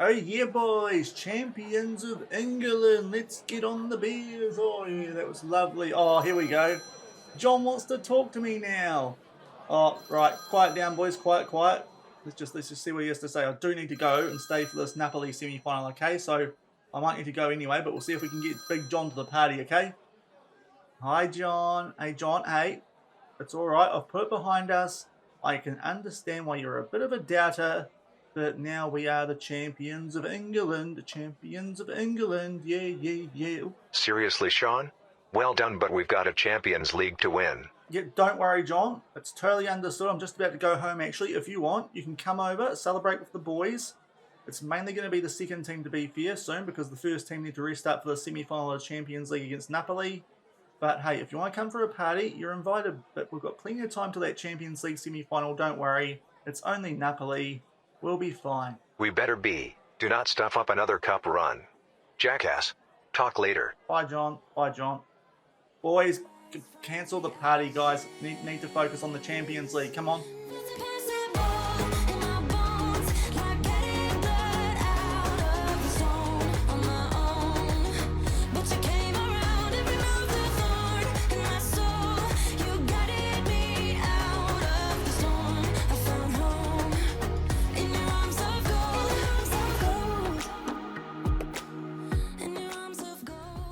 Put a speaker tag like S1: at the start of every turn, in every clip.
S1: Oh yeah, boys, champions of England. Let's get on the beers. Oh yeah, that was lovely. Oh, here we go. John wants to talk to me now. Oh, right, quiet down, boys. Quiet. Let's just see what he has to say. I do need to go and stay for this Napoli semi-final. Okay, so I might need to go anyway, but we'll see if we can get Big John to the party. Okay. Hi, John. Hey, John. Hey, it's all right. I've put it behind us. I can understand why you're a bit of a doubter, but now we are the champions of England. The champions of England. Yeah.
S2: Seriously, Shaun? Well done, but we've got a Champions League to win.
S1: Yeah, don't worry, John. It's totally understood. I'm just about to go home, actually. If you want, you can come over, celebrate with the boys. It's mainly going to be the second team, to be fair, soon, because the first team need to restart for the semi-final of the Champions League against Napoli. But hey, if you want to come for a party, you're invited. But we've got plenty of time till that Champions League semi-final. Don't worry. It's only Napoli. We'll be fine.
S2: We better be. Do not stuff up another cup run. Jackass. Talk later.
S1: Bye, John. Boys, cancel the party, guys. Need to focus on the Champions League. Come on.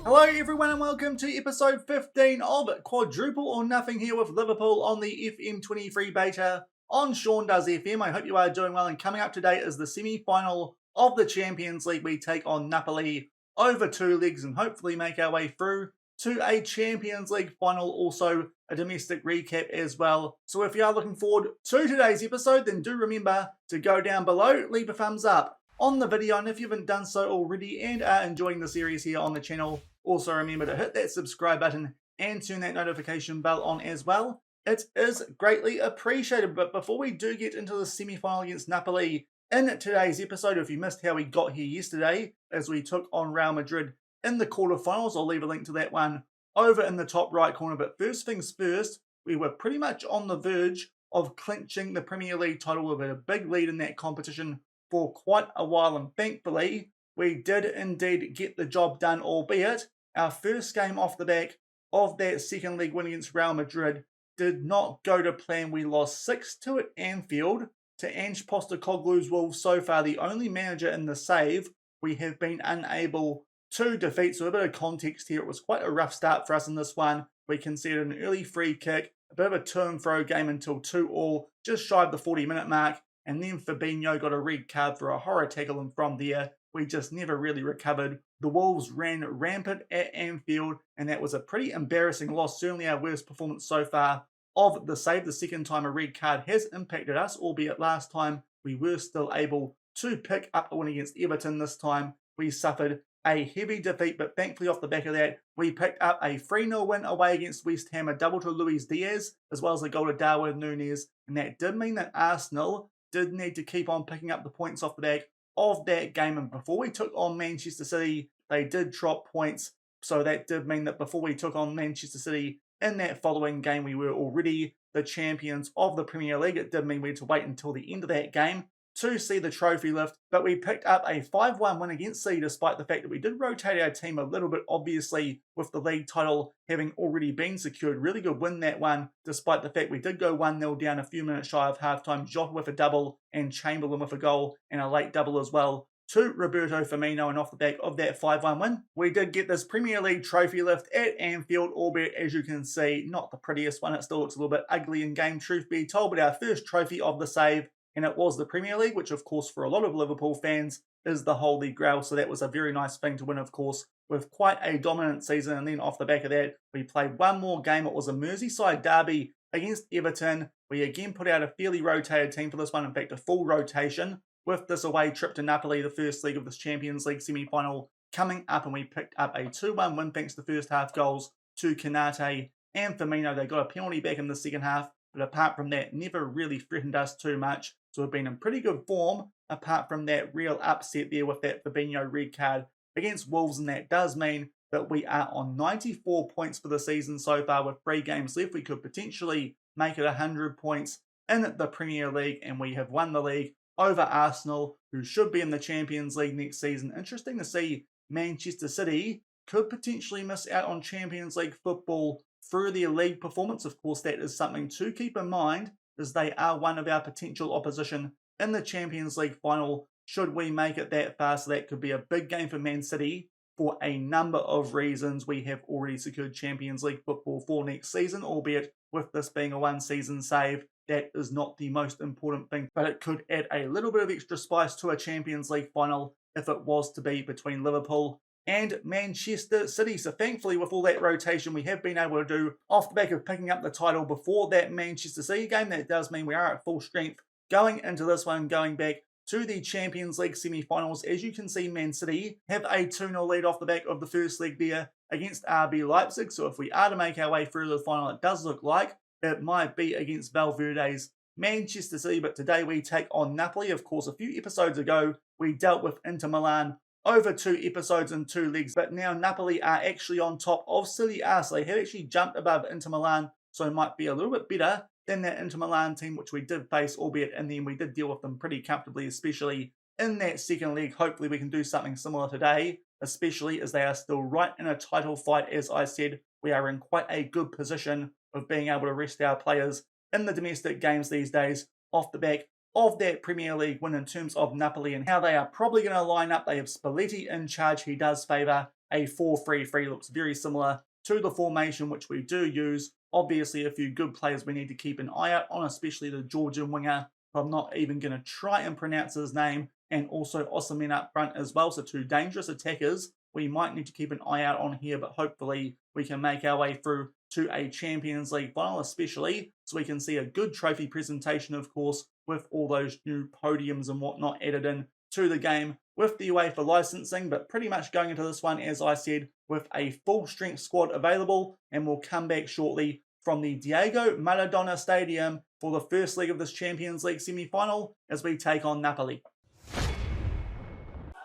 S1: Hello everyone and welcome to episode 15 of Quadruple or Nothing here with Liverpool on the FM23 Beta on Shaun Does FM. I hope you are doing well, and coming up today is the semi-final of the Champions League. We take on Napoli over 2 legs and hopefully make our way through to a Champions League final, also a domestic recap as well. So if you are looking forward to today's episode, then do remember to go down below, leave a thumbs up on the video, and if you haven't done so already and are enjoying the series here on the channel, also remember to hit that subscribe button and turn that notification bell on as well. It is greatly appreciated. But before we do get into the semi-final against Napoli in today's episode, if you missed how we got here yesterday as we took on Real Madrid in the quarterfinals, I'll leave a link to that one over in the top right corner. But first things first, we were pretty much on the verge of clinching the Premier League title. We've had a big lead in that competition for quite a while, and thankfully we did indeed get the job done, albeit our first game off the back of that second leg win against Real Madrid did not go to plan. We lost 6-2 at Anfield to Ange Postecoglou's Wolves, so far the only manager in the save we have been unable to defeat. So a bit of context here, it was quite a rough start for us in this one. We conceded an early free kick, a bit of a to and fro game until 2-2, just shy of the 40-minute mark, and then Fabinho got a red card for a horror tackle, and from there we just never really recovered. The Wolves ran rampant at Anfield, and that was a pretty embarrassing loss, certainly our worst performance so far of the save. The second time a red card has impacted us, albeit last time we were still able to pick up a win against Everton. This time we suffered a heavy defeat, but thankfully off the back of that, we picked up a 3-0 win away against West Ham, a double to Luis Diaz, as well as a goal to Darwin Núñez, and that did mean that Arsenal did need to keep on picking up the points off the back of that game. And before we took on Manchester City, they did drop points, so that did mean that before we took on Manchester City in that following game, we were already the champions of the Premier League. It did mean we had to wait until the end of that game to see the trophy lift, but we picked up a 5-1 win against City, despite the fact that we did rotate our team a little bit, obviously, with the league title having already been secured. Really good win, that one, despite the fact we did go 1-0 down a few minutes shy of halftime. Jota with a double and Chamberlain with a goal and a late double as well to Roberto Firmino, and off the back of that 5-1 win, we did get this Premier League trophy lift at Anfield, albeit, as you can see, not the prettiest one. It still looks a little bit ugly in game, truth be told, but our first trophy of the save, and it was the Premier League, which of course for a lot of Liverpool fans is the Holy Grail. So that was a very nice thing to win, of course, with quite a dominant season. And then off the back of that, we played one more game. It was a Merseyside derby against Everton. We again put out a fairly rotated team for this one, in fact a full rotation, with this away trip to Napoli, the first leg of this Champions League semi-final coming up, and we picked up a 2-1 win thanks to first half goals to Canate and Firmino. They got a penalty back in the second half, but apart from that, never really threatened us too much. So we've been in pretty good form, apart from that real upset there with that Fabinho red card against Wolves, and that does mean that we are on 94 points for the season so far with 3 games left. We could potentially make it 100 points in the Premier League, and we have won the league over Arsenal, who should be in the Champions League next season. Interesting to see Manchester City could potentially miss out on Champions League football through their league performance. Of course, that is something to keep in mind, as they are one of our potential opposition in the Champions League final should we make it that far. So that could be a big game for Man City for a number of reasons. We have already secured Champions League football for next season, albeit with this being a one-season save, that is not the most important thing, but it could add a little bit of extra spice to a Champions League final if it was to be between Liverpool and Manchester City. So thankfully, with all that rotation we have been able to do off the back of picking up the title before that Manchester City game, that does mean we are at full strength going into this one, going back to the Champions League semi-finals. As you can see, Man City have a 2-0 lead off the back of the first leg there against RB Leipzig. So if we are to make our way through the final, it does look like it might be against Valverde's Manchester City. But today we take on Napoli. Of course, a few episodes ago, we dealt with Inter Milan over 2 episodes and 2 legs. But now Napoli are actually on top of Serie A. So they have actually jumped above Inter Milan. So it might be a little bit better than that Inter Milan team, which we did face, albeit in the end we did deal with them pretty comfortably, especially in that second leg. Hopefully we can do something similar today, especially as they are still right in a title fight. As I said, we are in quite a good position of being able to rest our players in the domestic games these days off the back of that Premier League win. In terms of Napoli and how they are probably going to line up, they have Spalletti in charge. He does favour a 4-3-3, looks very similar to the formation which we do use. Obviously, a few good players we need to keep an eye out on, especially the Georgian winger. I'm not even going to try and pronounce his name, and also Osimhen up front as well. So 2 dangerous attackers we might need to keep an eye out on here, but hopefully we can make our way through to a Champions League final, especially so we can see a good trophy presentation, of course, with all those new podiums and whatnot added in to the game with the UEFA licensing. But pretty much going into this one, as I said, with a full strength squad available, and we'll come back shortly from the Diego Maradona Stadium for the first leg of this Champions League semi-final as we take on Napoli.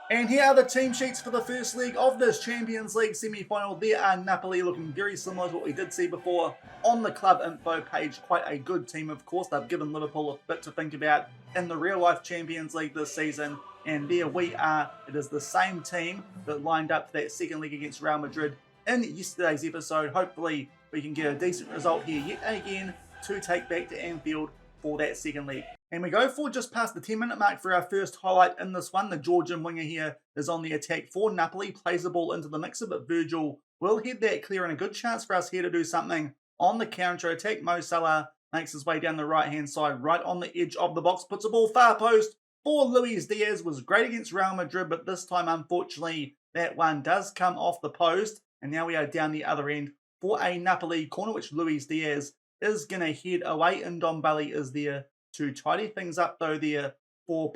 S1: And here are the team sheets for the first leg of this Champions League semi-final. There are Napoli looking very similar to what we did see before on the club info page. Quite a good team, of course. They've given Liverpool a bit to think about in the real-life Champions League this season. And there we are. It is the same team that lined up for that second leg against Real Madrid in yesterday's episode. Hopefully we can get a decent result here yet again to take back to Anfield for that second leg. And we go for just past the 10-minute mark for our first highlight in this one. The Georgian winger here is on the attack for Napoli, plays the ball into the mixer, but Virgil will head that clear, and a good chance for us here to do something on the counter-attack. Mo Salah makes his way down the right-hand side, right on the edge of the box, puts a ball far post for Luis Diaz. Was great against Real Madrid, but this time, unfortunately, that one does come off the post, and now we are down the other end for a Napoli corner, which Luis Diaz is going to head away, and Ndombele is there to tidy things up though there for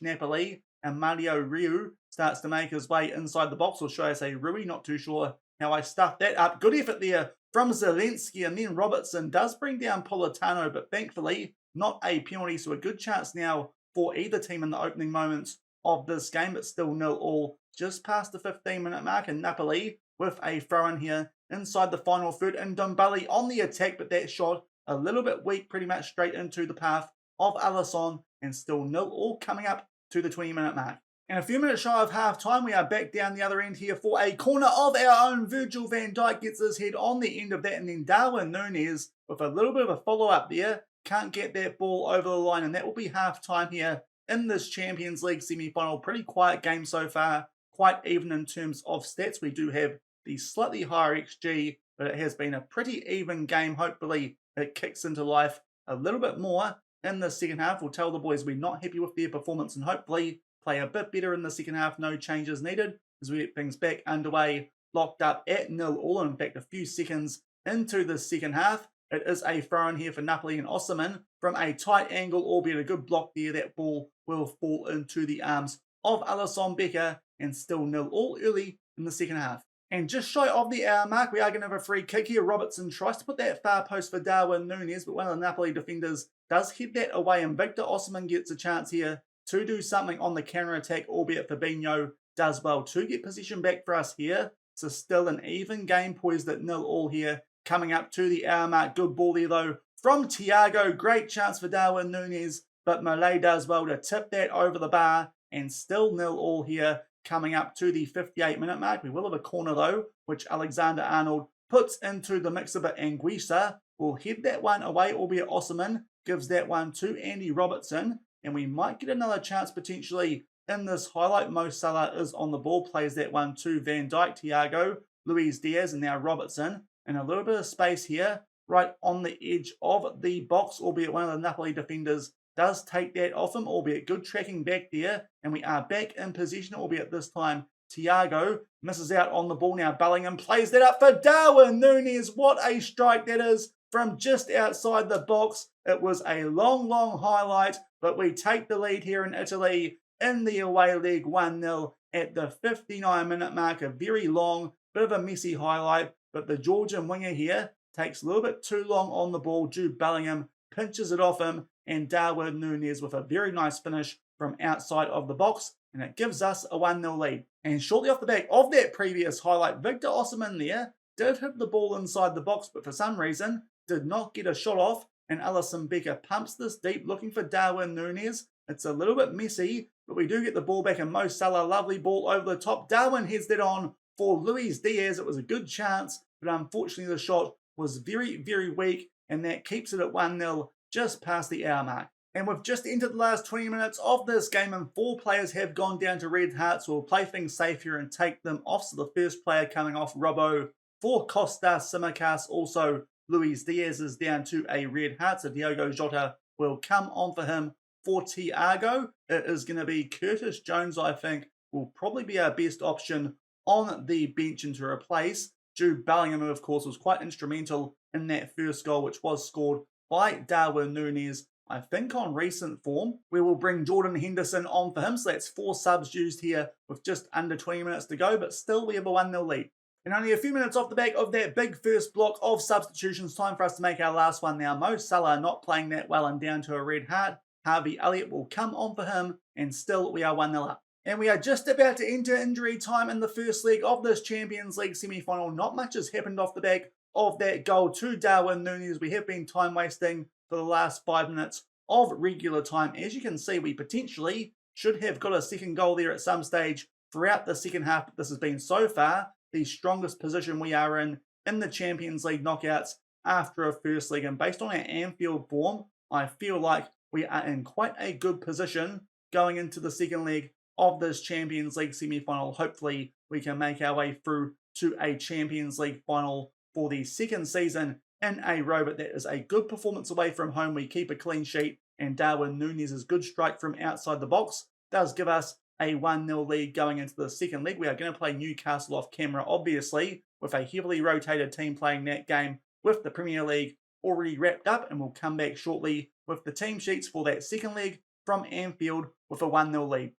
S1: Napoli. And Mario Rui starts to make his way inside the box, or should I say Rui, not too sure how I stuffed that up. Good effort there from Zelensky, and then Robertson does bring down Politano, but thankfully not a penalty, so a good chance now for either team in the opening moments of this game, but still 0-0 just past the 15-minute mark, and Napoli with a throw-in here inside the final third, and Ndombele on the attack, but that shot a little bit weak, pretty much straight into the path of Alisson, and still 0-0 coming up to the 20-minute mark. And a few minutes shy of half-time, we are back down the other end here for a corner of our own. Virgil van Dijk gets his head on the end of that, and then Darwin Núñez with a little bit of a follow-up there. Can't get that ball over the line, and that will be half-time here in this Champions League semi-final. Pretty quiet game so far, quite even in terms of stats. We do have the slightly higher XG, but it has been a pretty even game. Hopefully it kicks into life a little bit more in the second half. We'll tell the boys we're not happy with their performance and hopefully play a bit better in the second half. No changes needed as we get things back underway, locked up at 0-0. In fact, a few seconds into the second half, it is a throw-in here for Napoli, and Osimhen from a tight angle, albeit a good block there. That ball will fall into the arms of Alisson Becker, and still 0-0 early in the second half. And just shy of the hour mark, we are going to have a free kick here. Robertson tries to put that far post for Darwin Núñez, but one of the Napoli defenders does head that away, and Victor Osimhen gets a chance here to do something on the counter-attack, albeit Fabinho does well to get possession back for us here. So still an even game, poised at 0-0 here, coming up to the hour mark. Good ball there though from Thiago. Great chance for Darwin Núñez, but Malay does well to tip that over the bar, and still 0-0 here coming up to the 58-minute mark. We will have a corner though, which Alexander-Arnold puts into the mix of it. Anguissa will head that one away, albeit Osman gives that one to Andy Robertson, and we might get another chance potentially in this highlight. Mo Salah is on the ball, plays that one to Van Dijk, Thiago, Luis Diaz, and now Robertson. And a little bit of space here, right on the edge of the box, albeit one of the Napoli defenders does take that off him, albeit good tracking back there. And we are back in possession, albeit this time Thiago misses out on the ball. Now Bellingham plays that up for Darwin Núñez. What a strike that is from just outside the box. It was a long highlight, but we take the lead here in Italy in the away leg 1-0 at the 59-minute mark. A very long, bit of a messy highlight, but the Georgian winger here takes a little bit too long on the ball. Jude Bellingham pinches it off him, and Darwin Núñez with a very nice finish from outside of the box, and it gives us a 1-0 lead. And shortly off the back of that previous highlight, Victor Osimhen there did hit the ball inside the box, but for some reason did not get a shot off, and Alisson Becker pumps this deep looking for Darwin Núñez. It's a little bit messy, but we do get the ball back, and Mo Salah, lovely ball over the top. Darwin heads that on for Luis Diaz. It was a good chance, but unfortunately the shot was very weak, and that keeps it at 1-0 just past the hour mark. And we've just entered the last 20 minutes of this game, and 4 players have gone down to red hearts. We'll play things safe here and take them off. So the first player coming off, Robbo, for Costa Simicas. Also, Luis Diaz is down to a red heart, so Diogo Jota will come on for him. For Thiago, it is going to be Curtis Jones, I think, will probably be our best option on the bench and to replace Jude Bellingham, who of course was quite instrumental in that first goal, which was scored by Darwin Núñez, I think on recent form. We will bring Jordan Henderson on for him, so that's 4 subs used here with just under 20 minutes to go, but still we have a 1-0 lead. And only a few minutes off the back of that big first block of substitutions, time for us to make our last one now. Mo Salah not playing that well and down to a red heart. Harvey Elliott will come on for him, and still we are 1-0 up. And we are just about to enter injury time in the first leg of this Champions League semi-final. Not much has happened off the back of that goal to Darwin Núñez. We have been time wasting for the last 5 minutes of regular time. As you can see, we potentially should have got a second goal there at some stage throughout the second half, but this has been so far the strongest position we are in the Champions League knockouts after a first leg. And based on our Anfield form, I feel like we are in quite a good position going into the second leg of this Champions League semi-final. Hopefully, we can make our way through to a Champions League final for the second season in a row. But that is a good performance away from home. We keep a clean sheet, and Darwin Núñez's good strike from outside the box does give us a 1-0 lead going into the second leg. We are going to play Newcastle off camera, obviously, with a heavily rotated team playing that game with the Premier League already wrapped up, and we'll come back shortly with the team sheets for that second leg from Anfield with a 1-0 lead.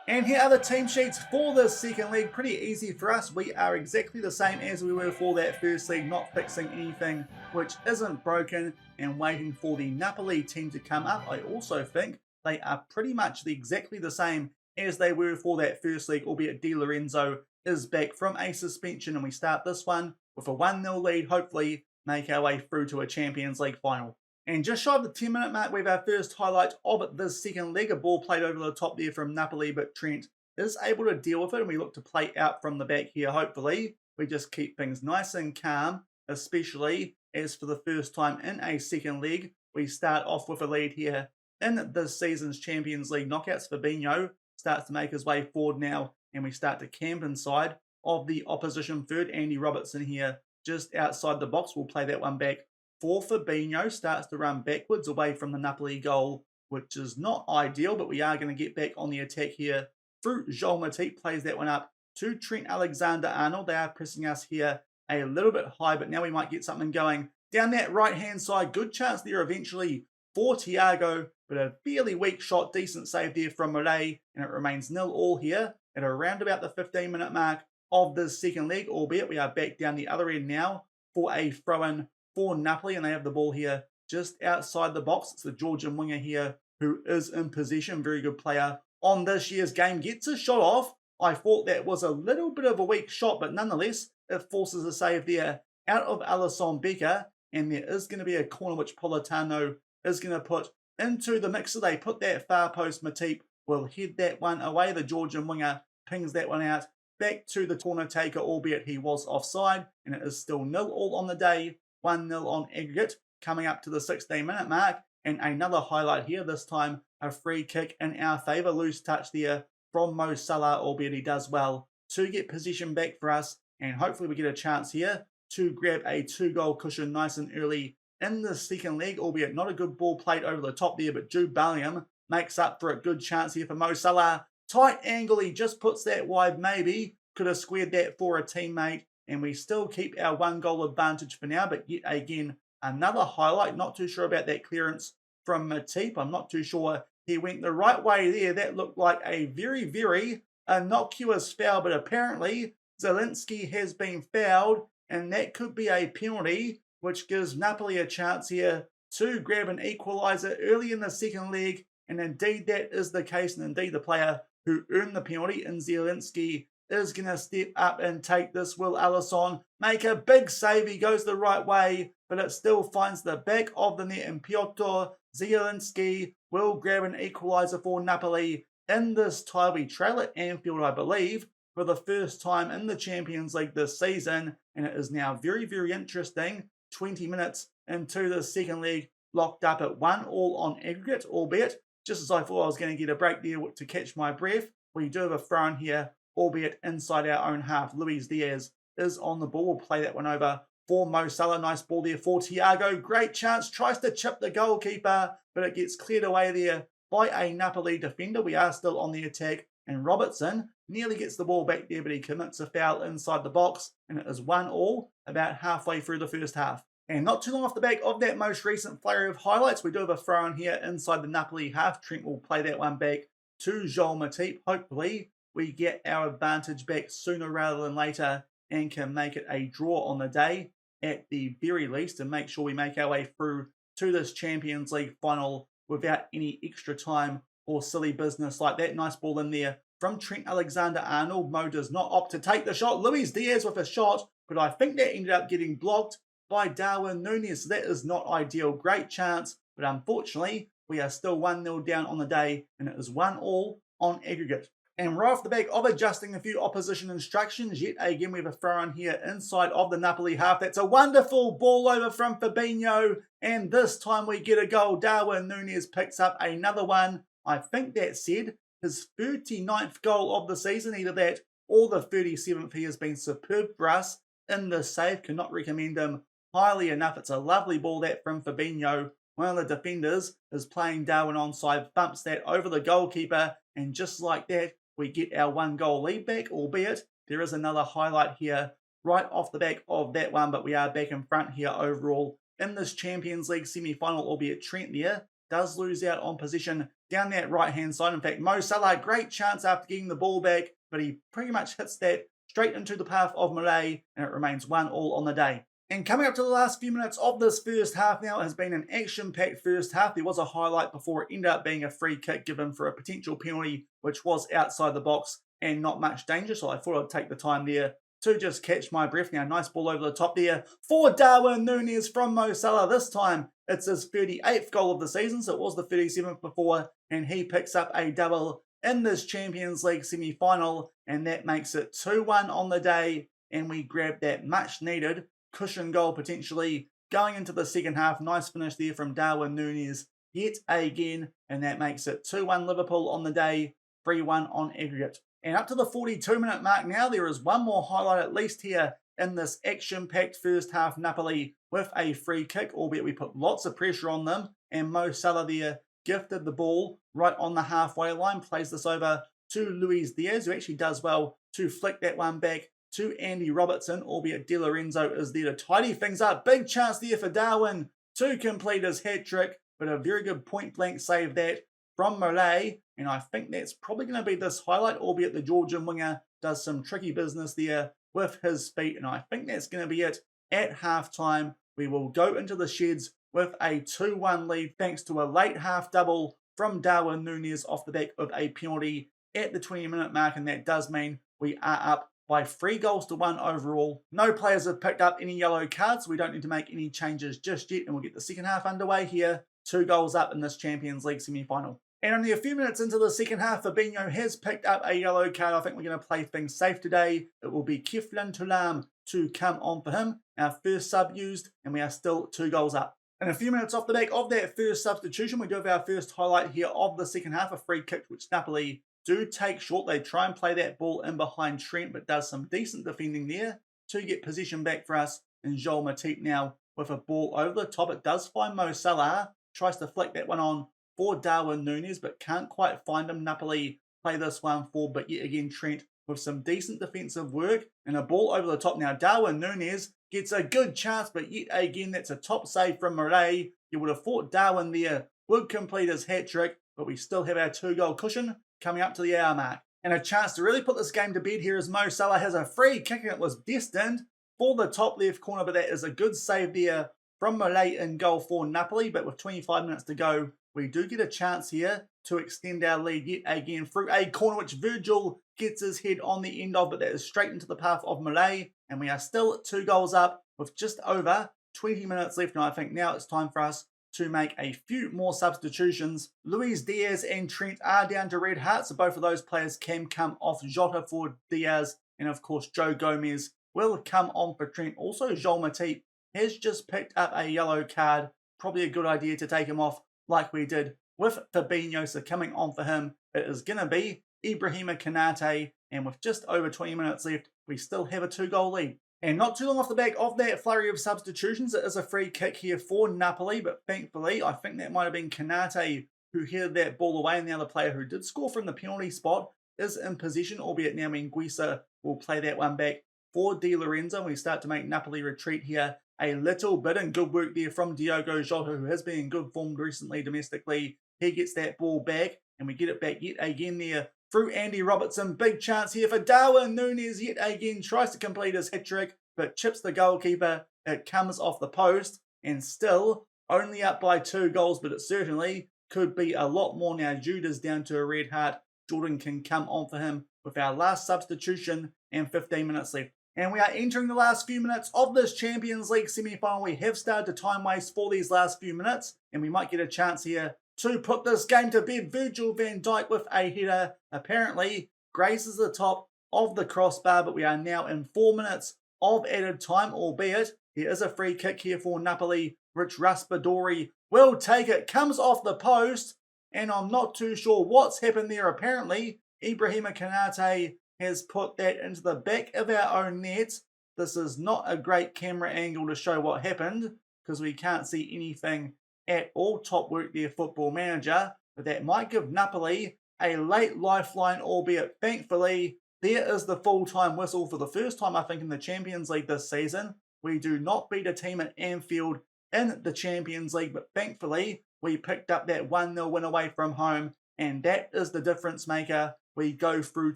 S1: And here are the team sheets for this second leg. Pretty easy for us. We are exactly the same as we were for that first leg, not fixing anything which isn't broken and waiting for the Napoli team to come up. I also think they are pretty much exactly the same as they were for that first leg, albeit Di Lorenzo is back from a suspension, and we start this one with a 1-0 lead, hopefully make our way through to a Champions League final. And just shy of the 10-minute mark, we have our first highlight of this second leg. A ball played over the top there from Napoli, but Trent is able to deal with it, and we look to play out from the back here, hopefully. We just keep things nice and calm, especially as for the first time in a second leg, we start off with a lead here in this season's Champions League knockouts. Fabinho starts to make his way forward now, and we start to camp inside of the opposition third. Andy Robertson here just outside the box. We'll play that one back for Fabinho. Starts to run backwards away from the Napoli goal, which is not ideal, but we are going to get back on the attack here through Joel Matip. Plays that one up to Trent Alexander-Arnold. They are pressing us here a little bit high, but now we might get something going down that right-hand side. Good chance there eventually for Thiago, but a fairly weak shot. Decent save there from Malay, and it remains 0-0 here at around about the 15-minute mark of this second leg, albeit we are back down the other end now for a throw-in for Napoli, and they have the ball here just outside the box. It's the Georgian winger here who is in possession. Very good player on this year's game. Gets a shot off. I thought that was a little bit of a weak shot, but nonetheless, it forces a save there out of Alisson Becker, and there is going to be a corner which Politano is going to put into the mixer. They put that far post. Matip will head that one away. The Georgian winger pings that one out back to the corner taker, albeit he was offside, and it is still 0-0 on the day, 1-0 on aggregate, coming up to the 16-minute mark. And another highlight here, this time a free kick in our favour. Loose touch there from Mo Salah, albeit he does well to get possession back for us. And hopefully we get a chance here to grab a 2-goal cushion nice and early in the second leg, albeit not a good ball played over the top there, but Jude Bellingham makes up for a good chance here for Mo Salah. Tight angle, he just puts that wide, maybe could have squared that for a teammate, and we still keep our 1-goal advantage for now. But yet again, another highlight. Not too sure about that clearance from Matip. I'm not too sure he went the right way there. That looked like a very, very innocuous foul, but apparently Zielinski has been fouled, and that could be a penalty, which gives Napoli a chance here to grab an equaliser early in the second leg. And indeed that is the case, and indeed the player who earned the penalty in Zielinski is going to step up and take this. Will Alisson make a big save? He goes the right way, but it still finds the back of the net, and Piotr Zielinski will grab an equaliser for Napoli in this tie. We trail at Anfield, I believe, for the first time in the Champions League this season, and it is now very, very interesting. 20 minutes into the second leg, locked up at 1-1 on aggregate, albeit just as I thought I was going to get a break there to catch my breath. We do have a throw-in here, albeit inside our own half. Luis Diaz is on the ball. We'll play that one over for Mo Salah. Nice ball there for Thiago. Great chance. Tries to chip the goalkeeper, but it gets cleared away there by a Napoli defender. We are still on the attack, and Robertson nearly gets the ball back there, but he commits a foul inside the box, and it is 1-1 about halfway through the first half. And not too long off the back of that most recent flurry of highlights, we do have a throw-in here inside the Napoli half. Trent will play that one back to Joel Matip. Hopefully we get our advantage back sooner rather than later and can make it a draw on the day at the very least, and make sure we make our way through to this Champions League final without any extra time or silly business like that. Nice ball in there from Trent Alexander-Arnold. Mo does not opt to take the shot. Luis Diaz with a shot, but I think that ended up getting blocked by Darwin Núñez. So that is not ideal. Great chance, but unfortunately we are still 1-0 down on the day, and it is 1-1 on aggregate. And right off the back of adjusting a few opposition instructions, yet again we have a throw-in here inside of the Napoli half. That's a wonderful ball over from Fabinho, and this time we get a goal. Darwin Núñez picks up another one. I think that said his 39th goal of the season, either that or the 37th. He has been superb for us in this save. Cannot recommend him highly enough. It's a lovely ball that from Fabinho. One of the defenders is playing Darwin onside, bumps that over the goalkeeper, and just like that, we get our 1-goal lead back, albeit there is another highlight here right off the back of that one, but we are back in front here overall in this Champions League semi-final, albeit Trent there does lose out on possession down that right-hand side. In fact, Mo Salah, great chance after getting the ball back, but he pretty much hits that straight into the path of Malay, and it remains 1-1 on the day. And coming up to the last few minutes of this first half now, it has been an action-packed first half. There was a highlight before it ended up being a free kick given for a potential penalty, which was outside the box and not much danger. So I thought I'd take the time there to just catch my breath. Now, nice ball over the top there for Darwin Núñez from Mo Salah. This time, it's his 38th goal of the season, so it was the 37th before, and he picks up a double in this Champions League semi-final, and that makes it 2-1 on the day, and we grab that much-needed cushion goal potentially going into the second half. Nice finish there from Darwin Núñez yet again, and that makes it 2-1 Liverpool on the day, 3-1 on aggregate. And up to the 42-minute mark now, there is one more highlight at least here in this action-packed first half. Napoli with a free kick, albeit we put lots of pressure on them, and Mo Salah there gifted the ball right on the halfway line, plays this over to Luis Diaz, who actually does well to flick that one back to Andy Robertson, albeit Di Lorenzo is there to tidy things up. Big chance there for Darwin to complete his hat-trick, but a very good point-blank save that from Malay, and I think that's probably going to be this highlight, albeit the Georgian winger does some tricky business there with his feet, and I think that's going to be it at halftime. We will go into the sheds with a 2-1 lead thanks to a late half double from Darwin Núñez off the back of a penalty at the 20-minute mark, and that does mean we are up by 3-1 overall. No players have picked up any yellow cards, so we don't need to make any changes just yet, and we'll get the second half underway here 2 goals up in this Champions League semi-final. And only a few minutes into the second half, Fabinho has picked up a yellow card. I think we're going to play things safe today. It will be Keflin Tulam to come on for him. Our first sub used, and we are still 2 goals up. And a few minutes off the back of that first substitution, we do have our first highlight here of the second half, a free kick which Napoli do take short. They try and play that ball in behind Trent, but does some decent defending there to get possession back for us. And Joel Matip now with a ball over the top. It does find Mo Salah, tries to flick that one on for Darwin Núñez, but can't quite find him. Napoli play this one for, but yet again Trent with some decent defensive work and a ball over the top. Now Darwin Núñez gets a good chance, but yet again that's a top save from Murray. You would have thought Darwin there would complete his hat-trick, but we still have our 2-goal cushion coming up to the hour mark. And a chance to really put this game to bed here as Mo Salah has a free kick, and it was destined for the top left corner, but that is a good save there from Murray in goal for Napoli. But with 25 minutes to go, we do get a chance here to extend our lead yet again through a corner which Virgil gets his head on the end of, but that is straight into the path of Murray, and we are still 2 goals up with just over 20 minutes left. And I think now it's time for us to make a few more substitutions. Luis Diaz and Trent are down to red heart, so both of those players can come off. Jota for Diaz, and of course Joe Gomez will come on for Trent. Also, Joel Matip has just picked up a yellow card. Probably a good idea to take him off like we did with Fabinho. So coming on for him, it is going to be Ibrahima Konate. And with just over 20 minutes left, we still have a 2-goal lead. And not too long off the back of that flurry of substitutions, it is a free kick here for Napoli. But thankfully, I think that might have been Konate who headed that ball away. And the other player who did score from the penalty spot is in possession, albeit now Minguisa will play that one back for Di Lorenzo. We start to make Napoli retreat here a little bit, and good work there from Diogo Jota, who has been in good form recently domestically. He gets that ball back, and we get it back yet again there through Andy Robertson. Big chance here for Darwin Núñez yet again. Tries to complete his hat-trick, but chips the goalkeeper. It comes off the post, and still only up by 2 goals, but it certainly could be a lot more now. Jude is down to a red heart. Jordan can come on for him with our last substitution and 15 minutes left. And we are entering the last few minutes of this Champions League semi-final. We have started to time waste for these last few minutes, and we might get a chance here to put this game to bed. Virgil van Dijk with a header apparently graces the top of the crossbar, but we are now in 4 minutes of added time, albeit there is a free kick here for Napoli, which Raspadori will take it. Comes off the post, and I'm not too sure what's happened there. Apparently, Ibrahima Konate has put that into the back of our own net. This is not a great camera angle to show what happened because we can't see anything at all. Top work there, Football Manager. But that might give Napoli a late lifeline, albeit thankfully there is the full-time whistle for the first time, I think, in the Champions League this season. We do not beat a team at Anfield in the Champions League, but thankfully we picked up that 1-0 win away from home, and that is the difference maker. We go through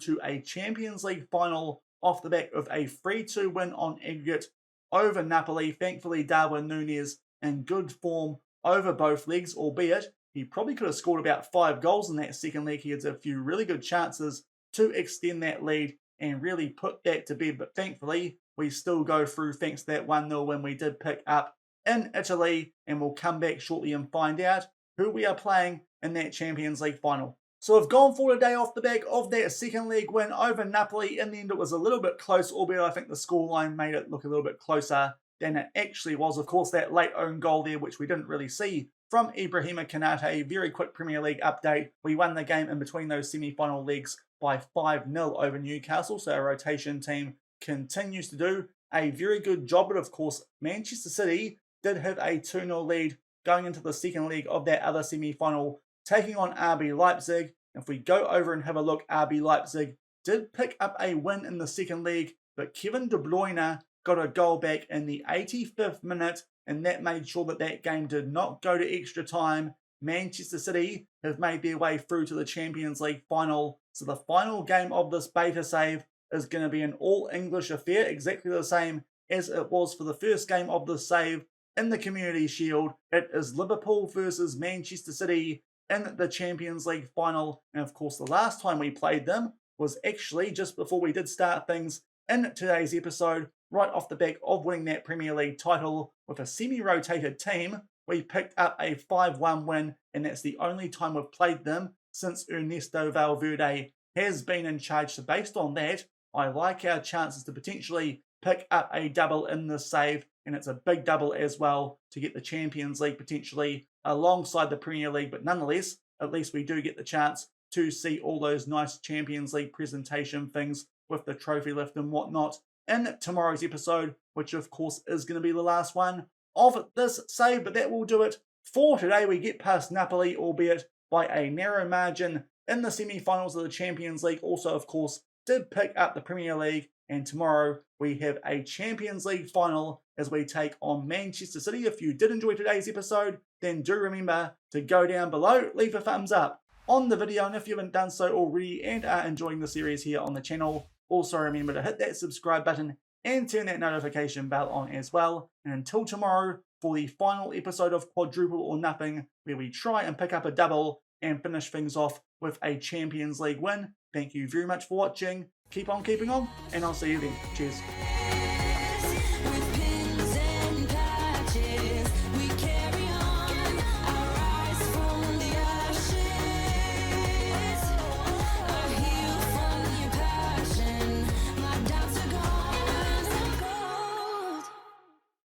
S1: to a Champions League final off the back of a 3-2 win on aggregate over Napoli. Thankfully, Darwin Núñez in good form over both legs, albeit he probably could have scored about 5 goals in that second leg. He had a few really good chances to extend that lead and really put that to bed, but thankfully, we still go through thanks to that 1-0 win we did pick up in Italy, and we'll come back shortly and find out who we are playing in that Champions League final. So I've gone for today off the back of that second leg win over Napoli. In the end, it was a little bit close, albeit I think the scoreline made it look a little bit closer than it actually was. Of course, that late own goal there, which we didn't really see from Ibrahima Konate. Very quick Premier League update. We won the game in between those semi-final legs by 5-0 over Newcastle. So our rotation team continues to do a very good job. But of course, Manchester City did have a 2-0 lead going into the second leg of that other semi-final, taking on RB Leipzig. If we go over and have a look, RB Leipzig did pick up a win in the second leg, but Kevin De Bruyne got a goal back in the 85th minute, and that made sure that that game did not go to extra time. Manchester City have made their way through to the Champions League final, so the final game of this beta save is going to be an all-English affair, exactly the same as it was for the first game of the save in the Community Shield. It is Liverpool versus Manchester City in the Champions League final, and of course the last time we played them was actually just before we did start things in today's episode, right off the back of winning that Premier League title with a semi-rotated team we picked up a 5-1 win, and that's the only time we've played them since Ernesto Valverde has been in charge. So based on that, I like our chances to potentially pick up a double in this save, and it's a big double as well to get the Champions League potentially alongside the Premier League. But nonetheless, at least we do get the chance to see all those nice Champions League presentation things with the trophy lift and whatnot in tomorrow's episode, which of course is going to be the last one of this save. But that will do it for today. We get past Napoli, albeit by a narrow margin, in the semi-finals of the Champions League. Also, of course, did pick up the Premier League, and tomorrow we have a Champions League final as we take on Manchester City. If you did enjoy today's episode, then do remember to go down below, leave a thumbs up on the video, and if you haven't done so already and are enjoying the series here on the channel, also remember to hit that subscribe button and turn that notification bell on as well. And until tomorrow for the final episode of Quadruple or Nothing, where we try and pick up a double and finish things off with a Champions League win. Thank you very much for watching. Keep on keeping on, and I'll see you then. Cheers.